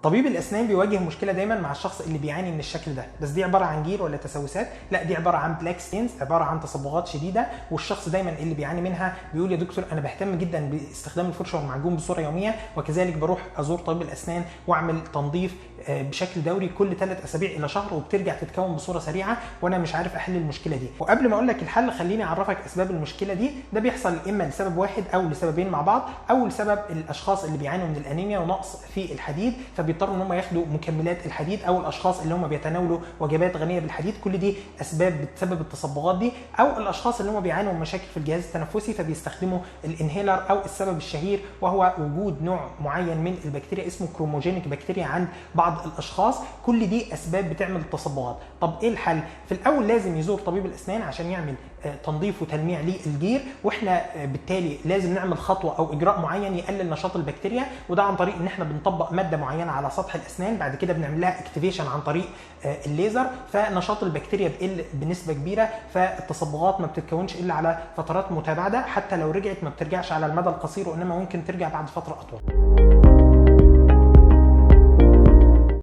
طبيب الاسنان بيواجه مشكله دايما مع الشخص اللي بيعاني من الشكل ده، بس دي عباره عن جير ولا تسوسات؟ لا، دي عباره عن بلاك ستينز، عباره عن تصبغات شديده، والشخص دايما اللي بيعاني منها بيقول يا دكتور انا بهتم جدا باستخدام الفرشه والمعجون بصوره يوميه، وكذلك بروح ازور طبيب الاسنان واعمل تنظيف بشكل دوري كل 3 اسابيع الى شهر، وبترجع تتكون بصوره سريعه وانا مش عارف احل المشكله دي. وقبل ما اقول لك الحل خليني اعرفك اسباب المشكله دي. ده بيحصل اما لسبب واحد او لسببين مع بعض، او لسبب الاشخاص اللي بيعانوا من الانيميا ونقص في الحديد فبيضطروا ان هم ياخدوا مكملات الحديد، او الاشخاص اللي هم بيتناولوا وجبات غنيه بالحديد، كل دي اسباب بتسبب التصبغات دي، او الاشخاص اللي هم بيعانوا من مشاكل في الجهاز التنفسي فبيستخدموا الانهيلر، او السبب الشهير وهو وجود نوع معين من البكتيريا اسمه كروموجينيك بكتيريا عند بعض الاشخاص. كل دي اسباب بتعمل التصبغات. طب ايه الحل؟ في الاول لازم يزور طبيب الاسنان عشان يعمل تنظيف وتلميع للجير، واحنا بالتالي لازم نعمل خطوه او اجراء معين يقلل نشاط البكتيريا، وده عن طريق ان احنا بنطبق ماده معينه على سطح الاسنان، بعد كده بنعمل لها اكتيفيشن عن طريق الليزر، فنشاط البكتيريا بيقل بنسبه كبيره، فالتصبغات ما بتتكونش الا على فترات متباعده، حتى لو رجعت ما بترجعش على المدى القصير، وانما ممكن ترجع بعد فتره اطول.